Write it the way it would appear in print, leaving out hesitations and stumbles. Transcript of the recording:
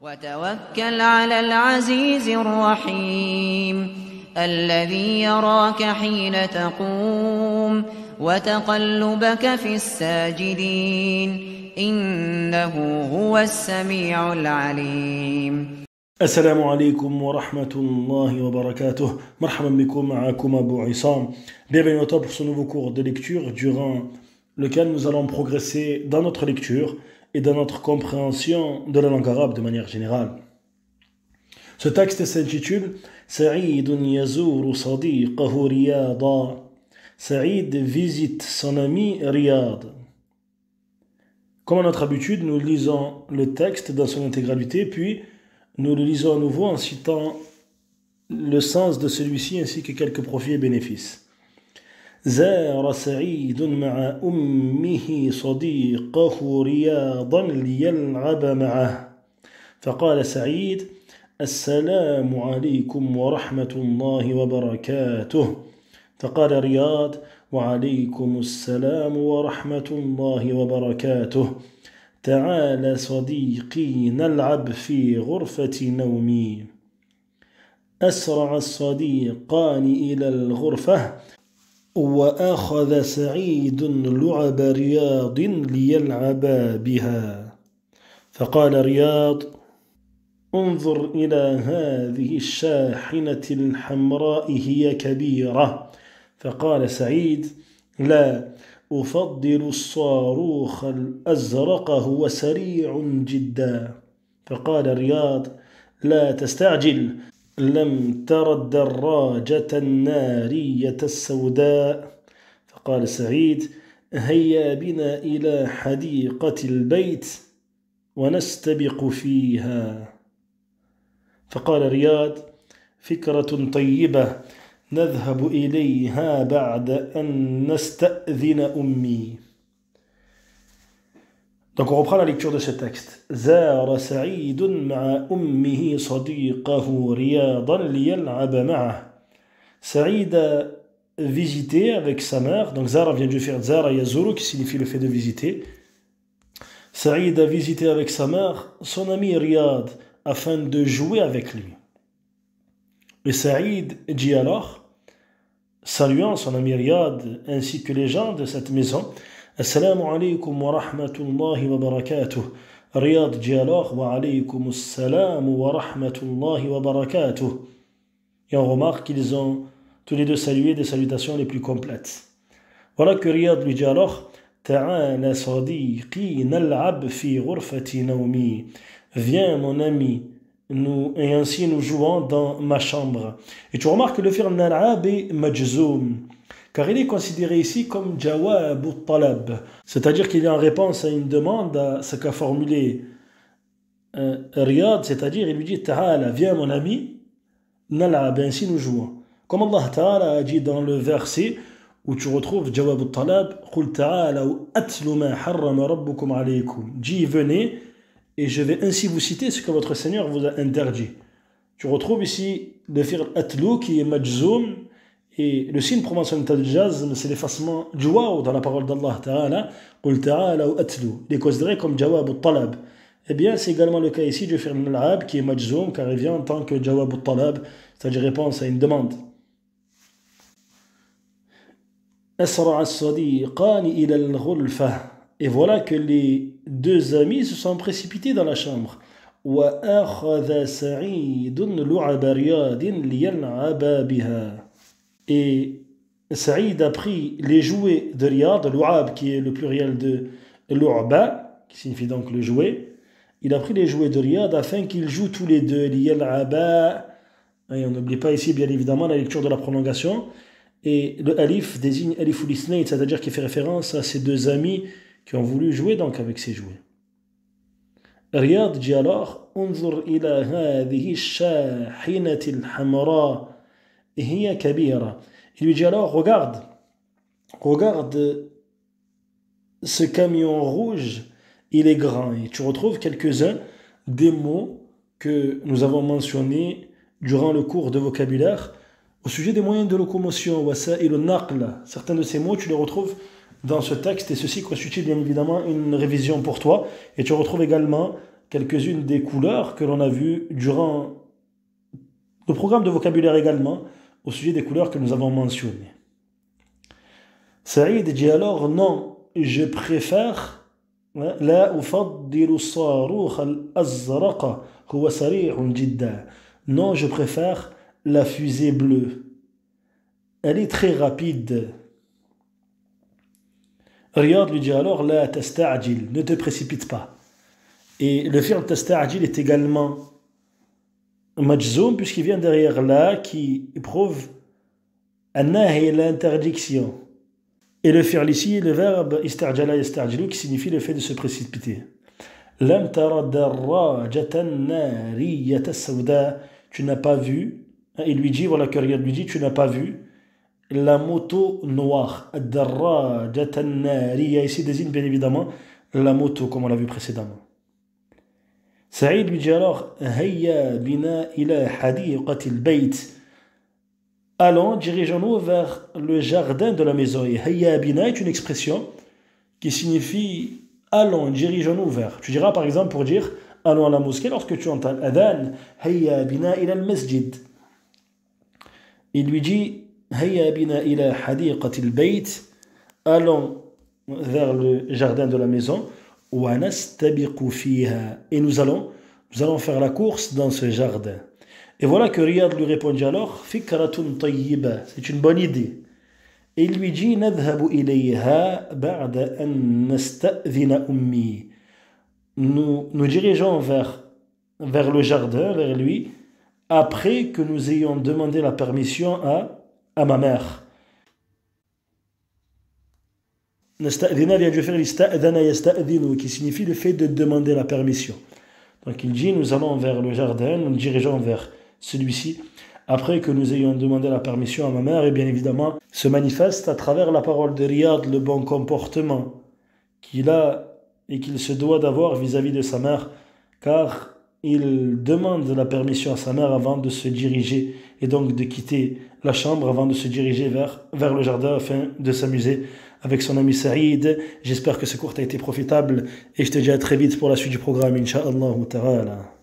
وتوكل على العزيز الرحيم الذي يراك حين تقوم وتقلبك في الساجدين إنه هو السميع العليم. السلام عليكم ورحمة الله وbarakatuh. Marhaban bikoum ma'akoum Abou Issam. Bienvenue à toi pour ce nouveau cours de lecture durant lequel nous allons progresser dans notre lecture et dans notre compréhension de la langue arabe de manière générale. Ce texte s'intitule Sa'idun yazuru sadiqahu Riyada. Saïd visite son ami Riyad. Comme à notre habitude, nous lisons le texte dans son intégralité, puis nous le lisons à nouveau en citant le sens de celui-ci ainsi que quelques profits et bénéfices. زار سعيد مع أمه صديقه رياضا ليلعب معه فقال سعيد السلام عليكم ورحمة الله وبركاته فقال رياض وعليكم السلام ورحمة الله وبركاته تعال صديقي نلعب في غرفة نومي أسرع الصديقان إلى الغرفة وأخذ سعيد لعب رياض ليلعبا بها فقال رياض انظر إلى هذه الشاحنة الحمراء هي كبيرة فقال سعيد لا أفضل الصاروخ الأزرق هو سريع جدا فقال رياض لا تستعجل لم تر الدراجة النارية السوداء فقال سعيد هيا بنا إلى حديقة البيت ونستبق فيها فقال رياض فكرة طيبة نذهب إليها بعد أن نستأذن أمي. Donc on reprend la lecture de ce texte. زار سعيد مع أمه صديقه رياضا ليلعب معه. Saïd a visité avec sa mère. Donc Zara vient du faire Zara Yazuru qui signifie le fait de visiter. Saïd a visité avec sa mère son ami Riyad afin de jouer avec lui. Et Saïd dit alors, saluant son ami Riyad ainsi que les gens de cette maison, Assalamu alaikum wa rahmatullahi wa barakatuh. Riyad dit alors, wa alaykum assalam wa rahmatullahi wa barakatuh. Et on remarque qu'ils ont tous les deux salué des salutations les plus complètes. Voilà que Riyad lui dit alors, Ta'ala sadiqi nal'ab fi ghurfati nawmi. Viens mon ami, et ainsi nous jouons dans ma chambre. Et tu remarques que le fi'l nal'ab est majzoum, car il est considéré ici comme jawab al-talab, c'est-à-dire qu'il est en réponse à une demande à ce qu'a formulé Riyad, c'est-à-dire il lui dit Ta'ala, viens mon ami, nal'ab, ainsi nous jouons. Comme Allah Ta'ala a dit dans le verset où tu retrouves jawab al-talab, Qul ta'ala atlu ma harrama rabbukum alaykum. Dis venez et je vais ainsi vous citer ce que votre Seigneur vous a interdit. Tu retrouves ici le fi'l atlu qui est majzoum. Et le signe promotionnel de jazm, c'est l'effacement du waw dans la parole d'Allah Ta'ala. Qul ta'ala ou atlu. Il est considéré comme jawab al-talab. Eh bien, c'est également le cas ici du fi'l nal'ab qui est majzoum car il vient en tant que jawab al-talab, c'est-à-dire réponse à une demande. Asra'a as-sadiqani ila al-ghulfa. Et voilà que les deux amis se sont précipités dans la chambre. Wa akhadha Sa'idun lu'aba riyadin liyal'aba biha. Et Saïd a pris les jouets de Riyad, Lu'ab qui est le pluriel de Lu'ba, qui signifie donc le jouet. Il a pris les jouets de Riyad afin qu'ils jouent tous les deux. Liyal'aba. Et on n'oublie pas ici bien évidemment la lecture de la prolongation. Et le alif désigne aliful isnayn, c'est-à-dire qui fait référence à ces deux amis qui ont voulu jouer donc avec ces jouets. Riyad dit alors Unzur ila hadhihi shahinati al-hamra. Il lui dit alors, regarde ce camion rouge, il est grand. Et tu retrouves quelques-uns des mots que nous avons mentionnés durant le cours de vocabulaire au sujet des moyens de locomotion. Certains de ces mots, tu les retrouves dans ce texte et ceci constitue bien évidemment une révision pour toi. Et tu retrouves également quelques-unes des couleurs que l'on a vues durant le programme de vocabulaire également, au sujet des couleurs que nous avons mentionnées. Saïd dit alors, non, je préfère لا أفضل الصاروخ الأزرق هو سريع جدا. Non, je préfère la fusée bleue. Elle est très rapide. Riyad lui dit alors, لا تستعجل, ne te précipite pas. Et le fi'l تستعجل est également majzoum puisqu'il vient derrière là qui prouve النهي, l'interdiction. Et le fi'l ici, le verbe ista'jala yasta'jilu qui signifie le fait de se précipiter. Lam tara darrajatan nariyata sawda. Tu n'as pas vu, il lui dit, voilà que Riyad lui dit, tu n'as pas vu la moto noire. Darrajatan nariya ici désigne bien évidemment la moto comme on l'a vu précédemment. Saïd lui dit alors, hayya bina ila hadiqatil bayt. Allons, dirigeons-nous vers le jardin de la maison. Et hayya bina est une expression qui signifie allons, dirigeons-nous vers. Tu diras par exemple pour dire allons à la mosquée lorsque tu entends adhan, hayya bina ila al-masjid. Il lui dit hayya bina ila hadiqatil bayt. Allons vers le jardin de la maison. Wa nastabiqu fiha. Et nous allons faire la course dans ce jardin. Et voilà que Riyad lui répondit alors, fikratun tayyiba, c'est une bonne idée. Et il lui dit, nadhabu ilayha ba'da an nasta'dhina ummi. Nous dirigeons vers le jardin, vers lui, après que nous ayons demandé la permission à ma mère. Nasta'dhina vient du faire l'ista'dhana yasta'dhinu, qui signifie le fait de demander la permission. Donc il dit, nous allons vers le jardin, nous dirigeons vers celui-ci, après que nous ayons demandé la permission à ma mère, et bien évidemment, se manifeste à travers la parole de Riyad, le bon comportement qu'il a et qu'il se doit d'avoir vis-à-vis de sa mère, car il demande la permission à sa mère avant de se diriger, et donc de quitter la chambre avant de se diriger vers le jardin afin de s'amuser avec son ami Saïd. J'espère que ce cours t'a été profitable, et je te dis à très vite pour la suite du programme, Inch'Allah ta'ala.